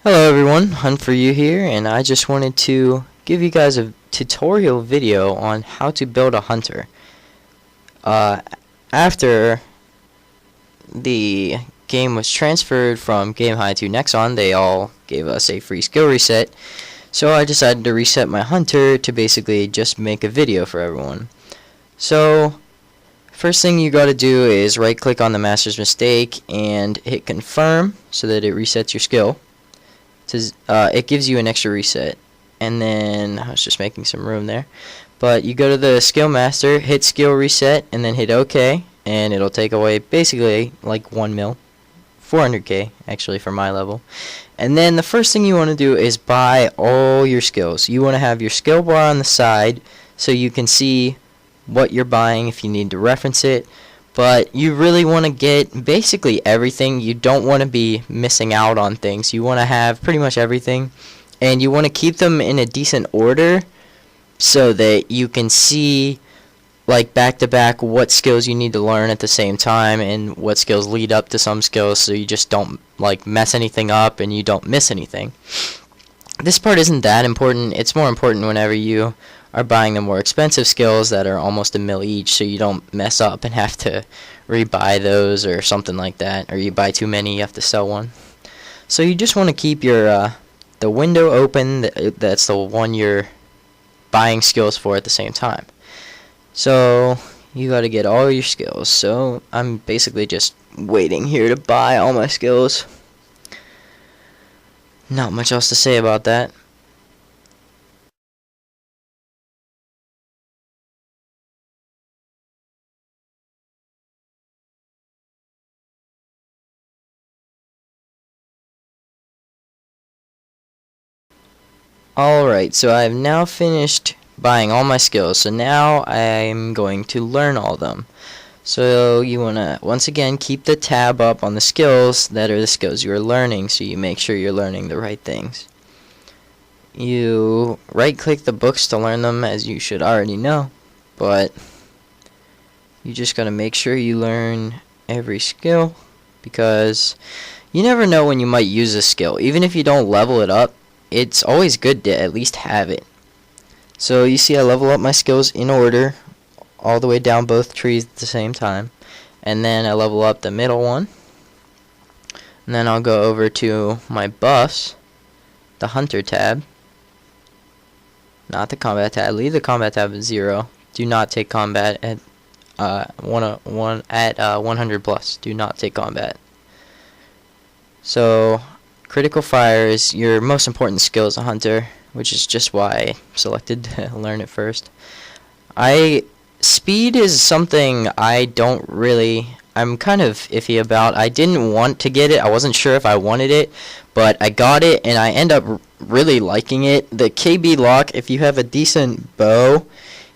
Hello everyone, Hunt for You here, and I just wanted to give you guys a tutorial video on how to build a hunter. After the game was transferred from GameHigh to Nexon, they all gave us a free skill reset, so I decided to reset my hunter to basically just make a video for everyone. So, first thing you gotta do is right click on the master's mistake and hit confirm so that it resets your skill. It gives you an extra reset, and then I was just making some room there, but you go to the skill master, hit skill reset, and then hit OK, and it'll take away basically like 1 mil, 400k actually for my level. And then the first thing you want to do is buy all your skills. You want to have your skill bar on the side so you can see what you're buying if you need to reference it. But you really want to get basically everything. You don't want to be missing out on things. You want to have pretty much everything, and you want to keep them in a decent order so that you can see like back to back what skills you need to learn at the same time and what skills lead up to some skills, so you just don't like mess anything up and you don't miss anything. This part isn't that important. It's more important whenever you are buying the more expensive skills that are almost a mil each, so you don't mess up and have to rebuy those or something like that, or you buy too many, you have to sell one. So you just want to keep your the window open. That's the one you're buying skills for at the same time. So you got to get all your skills. So I'm basically just waiting here to buy all my skills. Not much else to say about that. Alright, so I've now finished buying all my skills, so now I'm going to learn all of them. So you want to, once again, keep the tab up on the skills that are the skills you are learning, so you make sure you're learning the right things. You right-click the books to learn them, as you should already know, but you just got to make sure you learn every skill, because you never know when you might use a skill. Even if you don't level it up, it's always good to at least have it. So you see I level up my skills in order all the way down both trees at the same time, and then I level up the middle one, and then I'll go over to my buffs, the hunter tab, not the combat tab. Leave the combat tab at 0. Do not take combat at 100 plus. Do not take combat. So critical fire is your most important skill as a hunter, which is just why I selected to learn it first. Speed is something I'm kind of iffy about. I didn't want to get it. I wasn't sure if I wanted it, but I got it and I end up really liking it. The KB lock, if you have a decent bow,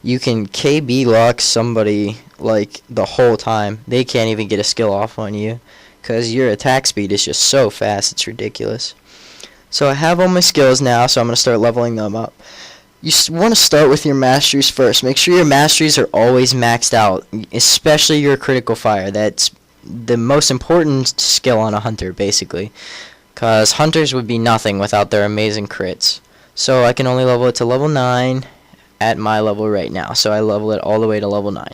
you can KB lock somebody like the whole time. They can't even get a skill off on you, because your attack speed is just so fast, it's ridiculous. So I have all my skills now, so I'm going to start leveling them up. You want to start with your masteries first. Make sure your masteries are always maxed out, especially your critical fire. That's the most important skill on a hunter, basically, because hunters would be nothing without their amazing crits. So I can only level it to level 9 at my level right now, so I level it all the way to level 9.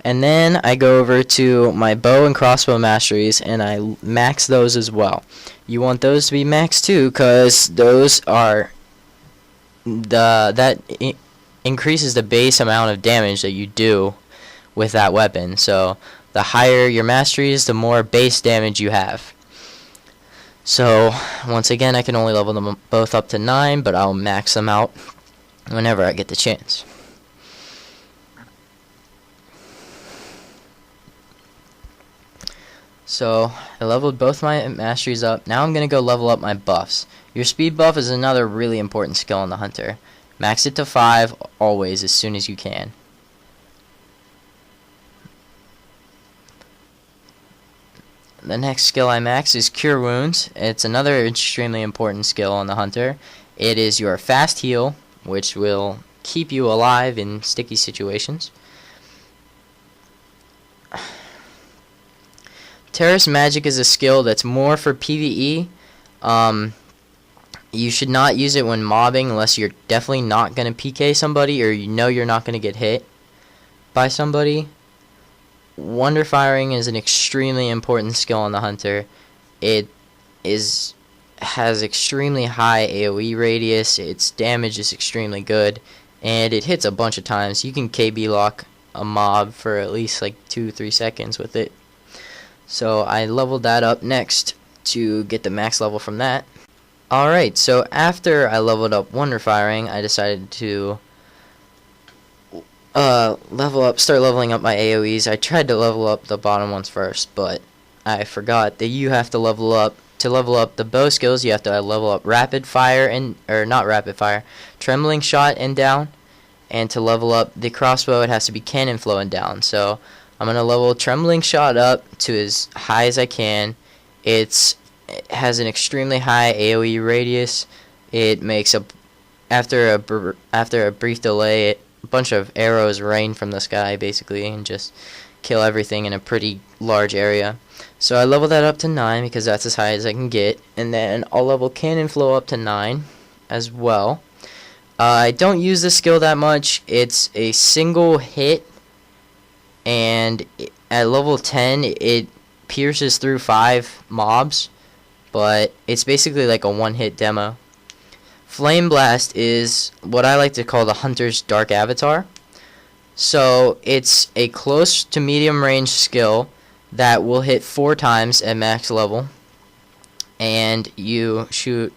And then I go over to my bow and crossbow masteries and I max those as well. You want those to be maxed too, because those are increases the base amount of damage that you do with that weapon. So the higher your masteries, the more base damage you have. So once again, I can only level them both up to 9, but I'll max them out whenever I get the chance. So I leveled both my masteries up. Now I'm going to go level up my buffs. Your speed buff is another really important skill in the hunter. Max it to 5 always as soon as you can. The next skill I max is Cure Wounds. It's another extremely important skill on the hunter. It is your fast heal, which will keep you alive in sticky situations. Terrace Magic is a skill that's more for PvE. You should not use it when mobbing unless you're definitely not going to PK somebody or you know you're not going to get hit by somebody. Wonder firing is an extremely important skill on the hunter. It has extremely high AoE radius, its damage is extremely good, and it hits a bunch of times. You can KB lock a mob for at least like 2-3 seconds with it. So I leveled that up next to get the max level from that. Alright, so after I leveled up Wonder Firing, I decided to start leveling up my AoEs. I tried to level up the bottom ones first, but I forgot that you have to level up. To level up the bow skills, you have to level up Rapid Fire Trembling Shot and down. And to level up the crossbow, it has to be Cannon Flow and down. So I'm going to level Trembling Shot up to as high as I can. It has an extremely high AoE radius. It makes after a brief delay, a bunch of arrows rain from the sky basically and just kill everything in a pretty large area. So I level that up to 9 because that's as high as I can get, and then I'll level Cannon Flow up to 9 as well. I don't use this skill that much. It's a single hit, and at level 10 it pierces through 5 mobs, but it's basically like a one-hit demo. Flame Blast is what I like to call the Hunter's Dark Avatar. So it's a close to medium range skill that will hit 4 times at max level, and you shoot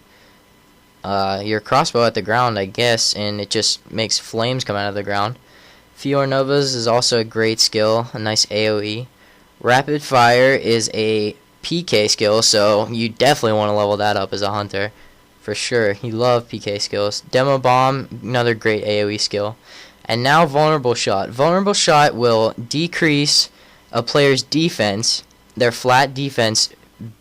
your crossbow at the ground, I guess, and it just makes flames come out of the ground. Fior Novas is also a great skill, a nice AoE. Rapid Fire is a PK skill, so you definitely want to level that up as a hunter, for sure. You love PK skills. Demo Bomb, another great AoE skill. And now Vulnerable Shot. Vulnerable Shot will decrease a player's defense, their flat defense,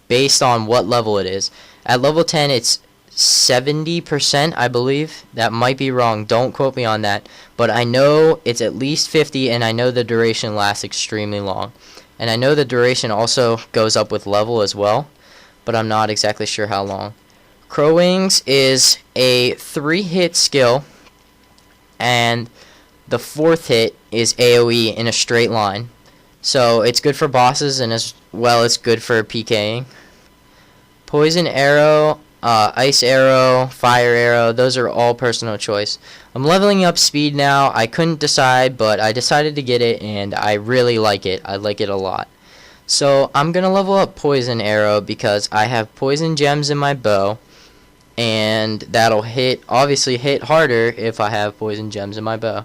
based on what level it is. At level 10, it's 70%, I believe. That might be wrong. Don't quote me on that. But I know it's at least 50, and I know the duration lasts extremely long. And I know the duration also goes up with level as well, but I'm not exactly sure how long. Crow Wings is a 3-hit skill, and the 4th hit is AoE in a straight line. So it's good for bosses, and as well it's good for PKing. Poison Arrow, Ice Arrow, Fire Arrow, those are all personal choice. I'm leveling up speed now. I couldn't decide, but I decided to get it, and I really like it. I like it a lot. So I'm going to level up Poison Arrow because I have Poison Gems in my bow, and that'll obviously hit harder if I have Poison Gems in my bow.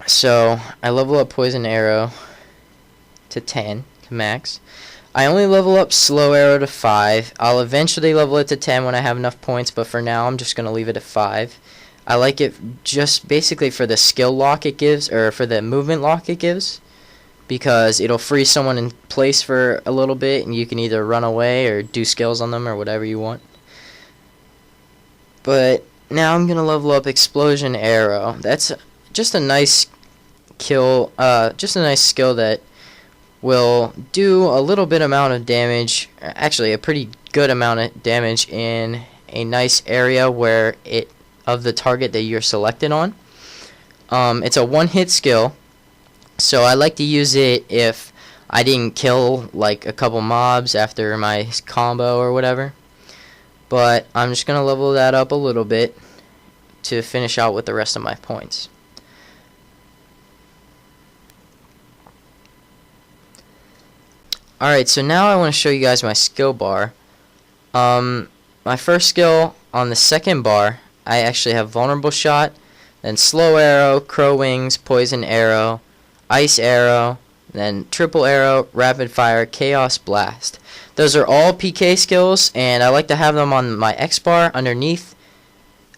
So I level up Poison Arrow to 10, to max. I only level up Slow Arrow to 5. I'll eventually level it to 10 when I have enough points, but for now I'm just going to leave it at 5. I like it just basically for the skill lock it gives, or for the movement lock it gives, because it'll freeze someone in place for a little bit, and you can either run away or do skills on them or whatever you want. But now I'm going to level up Explosion Arrow. That's just a nice skill that will do a little bit amount of damage, actually a pretty good amount of damage in a nice area where of the target that you're selected on. It's a one-hit skill, so I like to use it if I didn't kill like a couple mobs after my combo or whatever. But I'm just going to level that up a little bit to finish out with the rest of my points. Alright, so now I want to show you guys my skill bar. My first skill on the second bar, I actually have Vulnerable Shot, then Slow Arrow, Crow Wings, Poison Arrow, Ice Arrow, then Triple Arrow, Rapid Fire, Chaos Blast. Those are all PK skills, and I like to have them on my X bar underneath.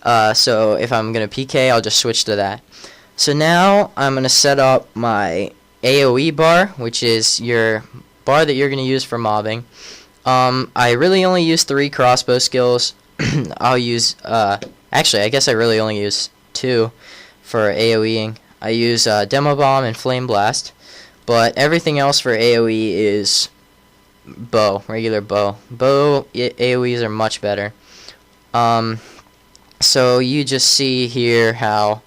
So if I'm going to PK, I'll just switch to that. So now I'm going to set up my AoE bar, which is your bar that you're going to use for mobbing. I really only use 3 crossbow skills. I'll use, actually, I guess I really only use 2 for AoEing. I use Demo Bomb and Flame Blast, but everything else for AoE is bow, regular bow. Bow AoEs are much better. So you just see here how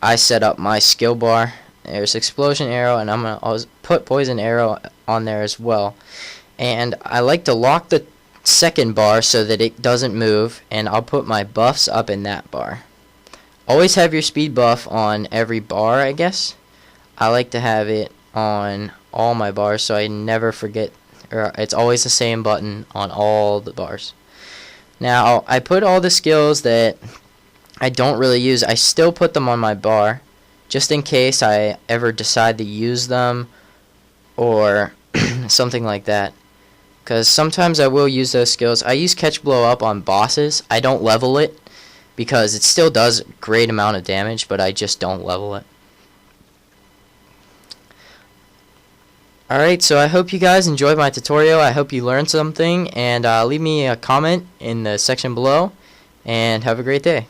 I set up my skill bar. There's explosion arrow, and I'm going to put poison arrow on there as well. And I like to lock the second bar so that it doesn't move, and I'll put my buffs up in that bar. Always have your speed buff on every bar, I guess. I like to have it on all my bars so I never forget, or it's always the same button on all the bars. Now, I put all the skills that I don't really use, I still put them on my bar just in case I ever decide to use them or something like that. Because sometimes I will use those skills. I use catch blow up on bosses. I don't level it because it still does a great amount of damage, but I just don't level it. Alright, so I hope you guys enjoyed my tutorial. I hope you learned something, and leave me a comment in the section below, and have a great day.